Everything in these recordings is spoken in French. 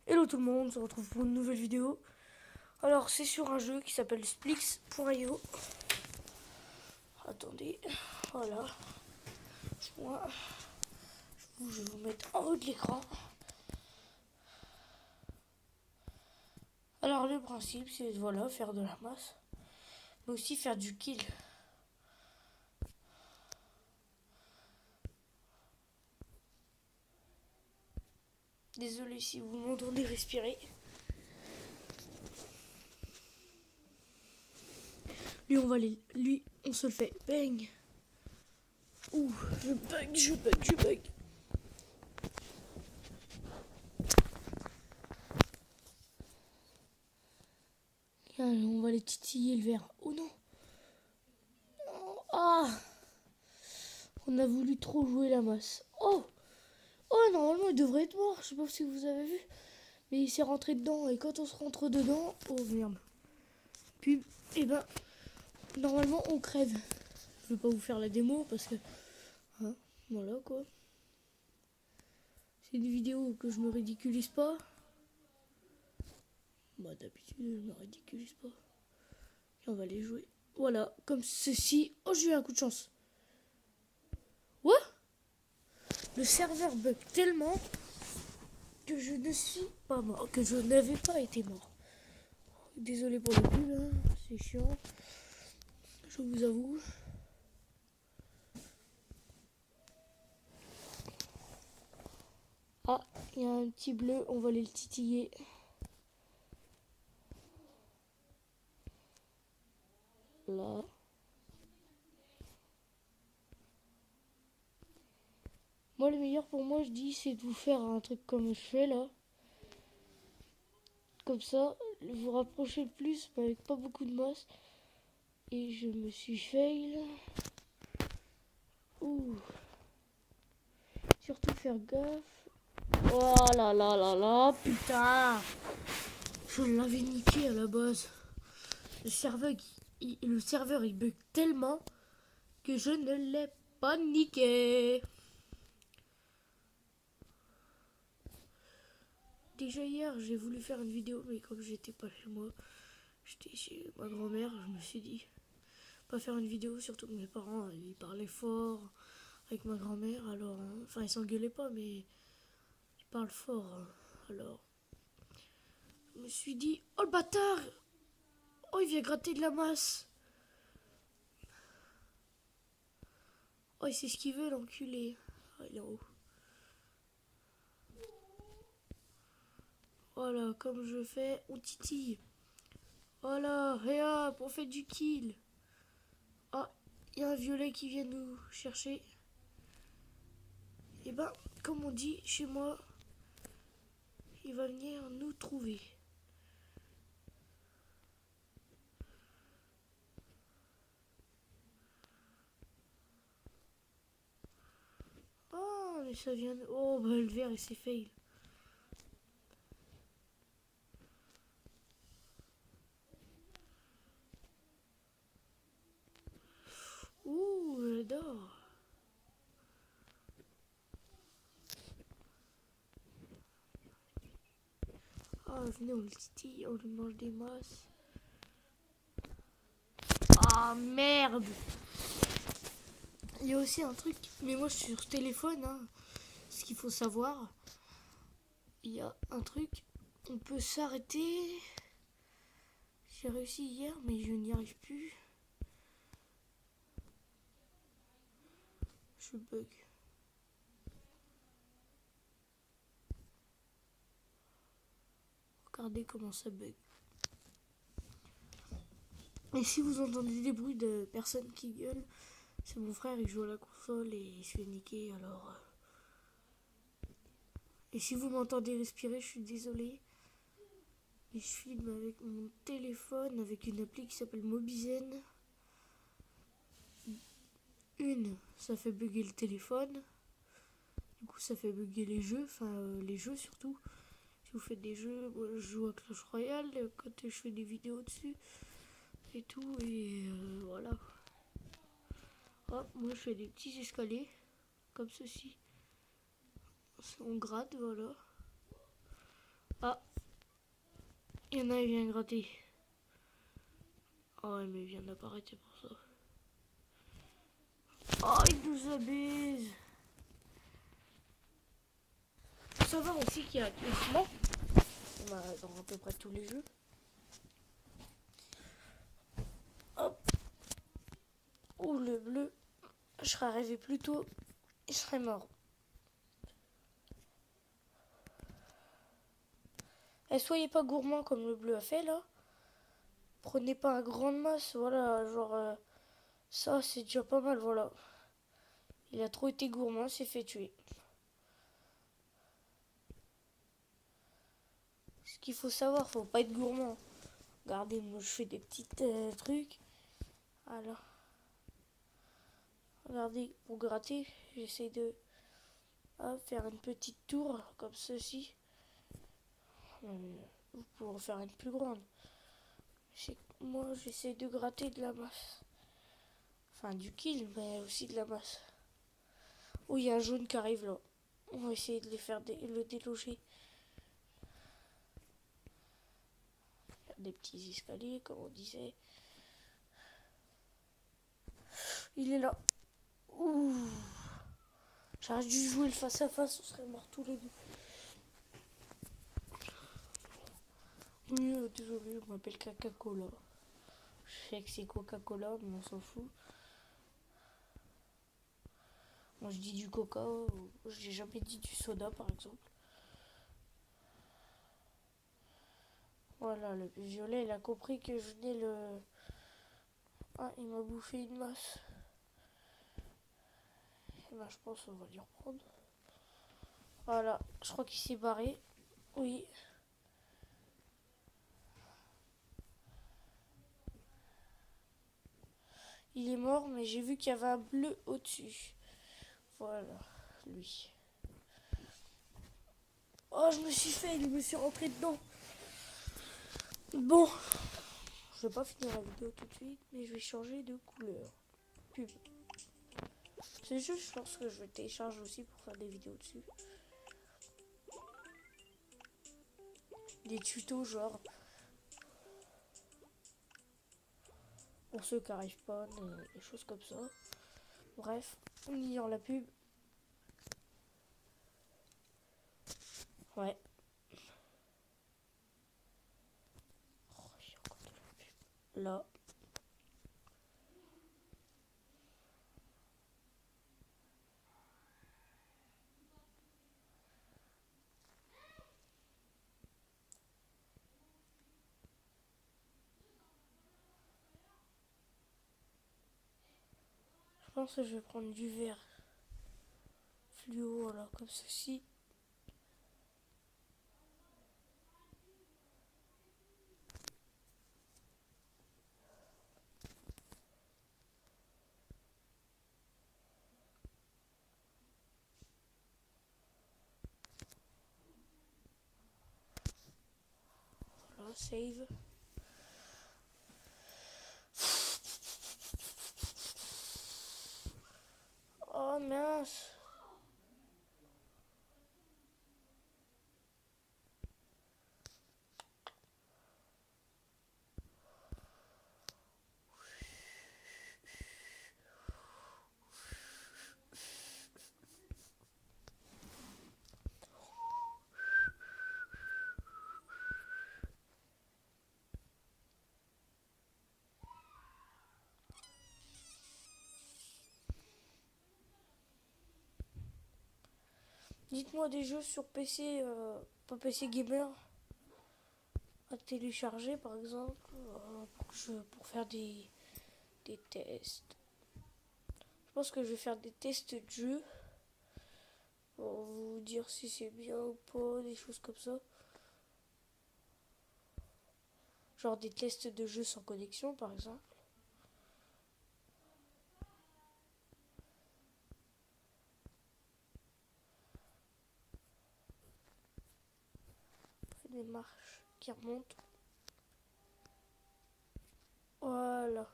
Hello tout le monde, on se retrouve pour une nouvelle vidéo. Alors c'est sur un jeu qui s'appelle Splix.io. Attendez, voilà. Moi, je vais vous mettre en haut de l'écran. Alors le principe c'est voilà, faire de la masse, mais aussi faire du kill. Désolé si vous m'entendez respirer. Lui, on se le fait. Bang. Ouh, je bug. Allez, on va les titiller le verre. Oh non. Ah, on a voulu trop jouer la masse. Oh, normalement il devrait être mort. Je sais pas si vous avez vu. Mais il s'est rentré dedans. Et quand on se rentre dedans, oh merde. Puis, normalement on crève. Je vais pas vous faire la démo parce que... Hein, voilà quoi. C'est une vidéo que je me ridiculise pas. Bah d'habitude je me ridiculise pas. Et on va les jouer. Voilà, comme ceci. Oh, j'ai eu un coup de chance. What? Le serveur bug tellement que je ne suis pas mort. Que je n'avais pas été mort. Désolé pour le pub, hein, c'est chiant. Je vous avoue. Ah, il y a un petit bleu, on va aller le titiller. Là. Moi, le meilleur pour moi, je dis, c'est de vous faire un truc comme je fais là. Comme ça, vous rapprochez le plus, mais avec pas beaucoup de masse. Et je me suis fail. Ouh. Surtout faire gaffe. Oh là là là là, putain. Je l'avais niqué à la base. Le serveur il bug tellement que je ne l'ai pas niqué. Déjà hier, j'ai voulu faire une vidéo, mais comme j'étais pas chez moi, j'étais chez ma grand-mère, je me suis dit pas faire une vidéo, surtout que mes parents ils parlaient fort avec ma grand-mère, alors enfin ils s'engueulaient pas, mais ils parlent fort, alors je me suis dit oh le bâtard, oh il vient gratter de la masse, oh il sait ce qu'il veut l'enculé, oh, il est en haut. Voilà, comme je fais, on titille. Voilà, et hop, on fait du kill. Ah, il y a un violet qui vient nous chercher. Et ben, comme on dit chez moi, il va venir nous trouver. Oh, mais ça vient... Oh, bah le vert, il s'est fail. Ouh, j'adore. Ah, venez, on le titille, on lui mange des masses. Ah, merde. Il y a aussi un truc, mais moi je suis sur téléphone, hein. Ce qu'il faut savoir, il y a un truc, on peut s'arrêter. J'ai réussi hier, mais je n'y arrive plus. Je bug. Regardez comment ça bug. Et si vous entendez des bruits de personnes qui gueulent, c'est mon frère, il joue à la console et il se fait niquer, alors... Et si vous m'entendez respirer, je suis désolé. Et je filme avec mon téléphone, avec une appli qui s'appelle Mobizen. Ça fait bugger le téléphone. Du coup, ça fait bugger les jeux, les jeux surtout. Si vous faites des jeux, moi je joue à Clash Royale quand je fais des vidéos dessus et tout, et voilà. Hop, moi je fais des petits escaliers comme ceci. On gratte, voilà. Ah, il y en a, il vient gratter. Oh, mais il vient d'apparaître, c'est pour ça. Oh, il nous abuse. Faut savoir aussi qu'il y a un classement. On a dans à peu près tous les jeux. Hop. Ouh, le bleu. Je serais arrivé plus tôt. Il serait mort. Et soyez pas gourmand comme le bleu a fait là. Prenez pas un grand masse, voilà, genre ça c'est déjà pas mal, voilà. Il a trop été gourmand, s'est fait tuer. Ce qu'il faut savoir, faut pas être gourmand. Regardez, moi je fais des petits trucs. Alors, regardez, pour gratter, j'essaie de faire une petite tour comme ceci. Vous pouvez en faire une plus grande. Moi j'essaie de gratter de la masse. Enfin du kill, mais aussi de la masse. Oh, il y a un jaune qui arrive là. On va essayer de les faire le déloger. Des petits escaliers, comme on disait. Il est là. Ouh. J'aurais dû jouer le face à face, on serait morts tous les deux. Oui, désolé, je m'appelle Coca-Cola. Je sais que c'est Coca-Cola, mais on s'en fout. Moi je dis du coca, j'ai jamais dit du soda par exemple. Voilà, le violet il a compris que je venais le... Ah, il m'a bouffé une masse. Et ben je pense qu'on va lui reprendre. Voilà, je crois qu'il s'est barré. Oui. Il est mort, mais j'ai vu qu'il y avait un bleu au-dessus. Voilà, lui. Oh, je me suis fait, il me suis rentré dedans. Bon, je vais pas finir la vidéo tout de suite, mais je vais changer de couleur. Pub. C'est juste, je pense que je vais télécharger aussi pour faire des vidéos dessus. Des tutos genre. Pour ceux qui n'arrivent pas, des choses comme ça. Bref, on ignore la pub. Ouais. Oh, j'ai encore de la pub. Là. Je pense que je vais prendre du vert fluo, voilà, comme ceci. Voilà, save. Oh mince. Dites-moi des jeux sur PC, pas PC gamer, à télécharger par exemple, pour faire des tests. Je pense que je vais faire des tests de jeux pour vous dire si c'est bien ou pas, des choses comme ça. Genre des tests de jeux sans connexion par exemple. On fait des marches qui remontent. Voilà.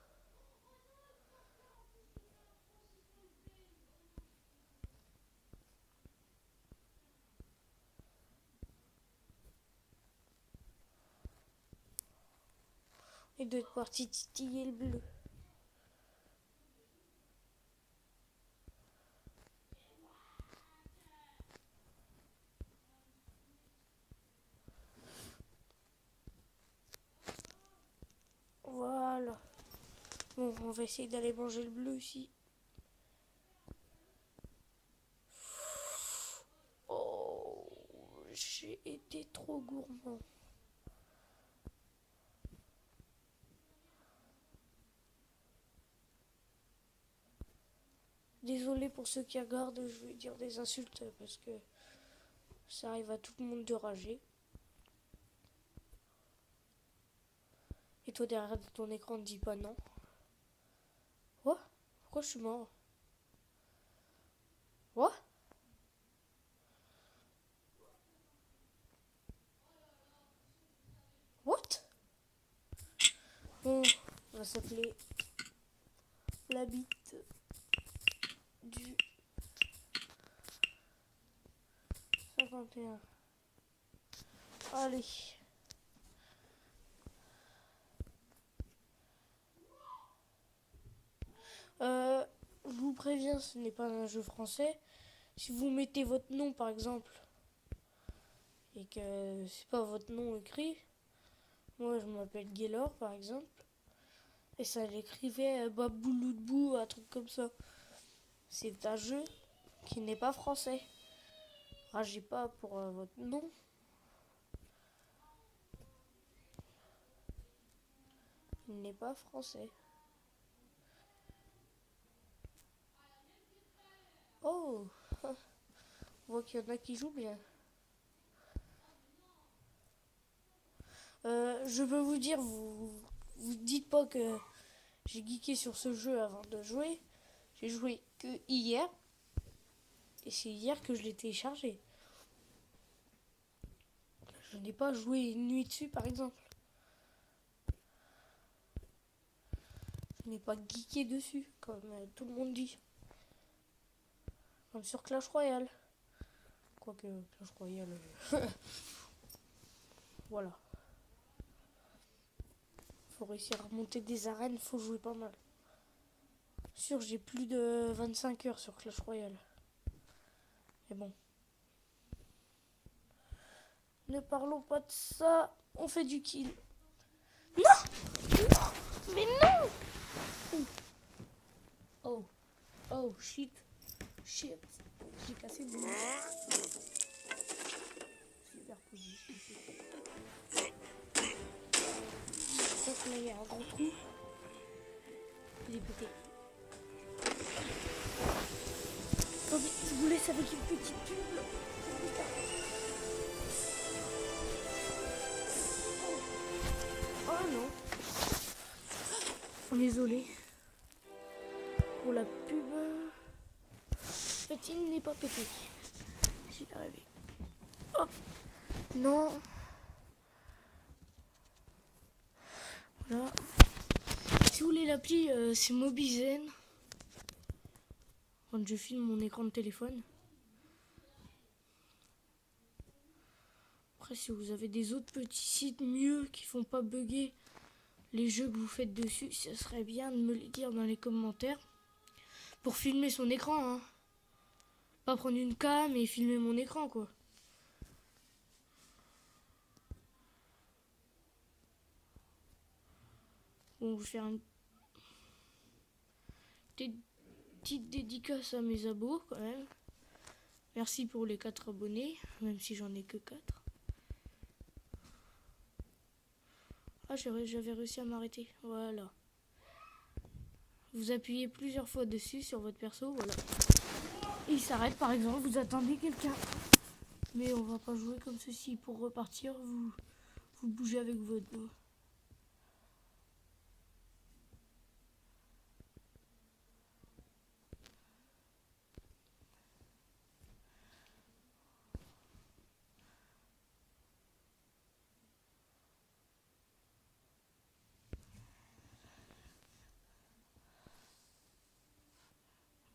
Il doit être parti titiller le bleu. Voilà. Bon, on va essayer d'aller manger le bleu aussi. Oh, j'ai été trop gourmand. Désolé pour ceux qui regardent, je vais dire des insultes parce que ça arrive à tout le monde de rager. Et toi derrière ton écran ne dis pas non. Quoi? Pourquoi je suis mort? Quoi? What? Bon, on va s'appeler la bite du 51. Allez. Je vous préviens, ce n'est pas un jeu français. Si vous mettez votre nom par exemple et que c'est pas votre nom écrit, moi je m'appelle Gaylor par exemple, et ça l'écrivait Babouloudbou, un truc comme ça. C'est un jeu qui n'est pas français. Ragez pas pour votre nom. Il n'est pas français. Oh, on voit qu'il y en a qui jouent bien. Je peux vous dire, vous dites pas que j'ai geeké sur ce jeu avant de jouer. J'ai joué que hier. Et c'est hier que je l'ai téléchargé. Je n'ai pas joué une nuit dessus par exemple. Je n'ai pas geeké dessus, comme tout le monde dit. Comme sur Clash Royale. Quoique Clash Royale... voilà. Faut réussir à monter des arènes, faut jouer pas mal. Sûr, j'ai plus de 25 heures sur Clash Royale. Mais bon. Ne parlons pas de ça. On fait du kill. Non! Non! Mais non! Oh. Oh, shit. Shit. J'ai cassé le bout. Super positif. Donc là, il y a un grand trou. Il est pété. Attendez, je vous laisse avec une petite pub. Oh non. Désolé pour la pub. En fait, il n'est pas pété. J'y arrivé. Hop. Non. Voilà. Si vous voulez l'appli, c'est Mobizen. Quand je filme mon écran de téléphone. Après, si vous avez des autres petits sites mieux qui font pas bugger les jeux que vous faites dessus, ça serait bien de me les dire dans les commentaires. Pour filmer son écran, hein. Pas prendre une cam et filmer mon écran, quoi. Bon, je vais faire une petite dédicace à mes abos, quand même. Merci pour les 4 abonnés, même si j'en ai que 4. Ah, j'avais réussi à m'arrêter. Voilà. Vous appuyez plusieurs fois dessus sur votre perso, voilà. Et il s'arrête, par exemple, vous attendez quelqu'un. Mais on va pas jouer comme ceci. Pour repartir, vous bougez avec votre doigt.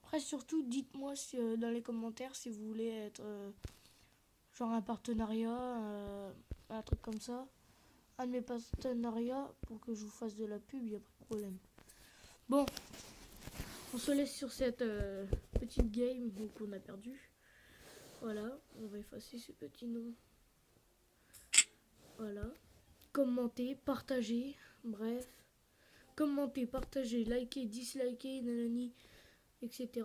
Après, surtout, dites-moi dans les commentaires si vous voulez être genre un partenariat, un truc comme ça, un de mes partenariats pour que je vous fasse de la pub, il n'y a pas de problème. Bon, on se laisse sur cette petite game qu'on a perdu. Voilà, on va effacer ce petit nom. Voilà. Commentez, partagez, bref. Commentez, partagez, likez, dislikez, nanani, etc.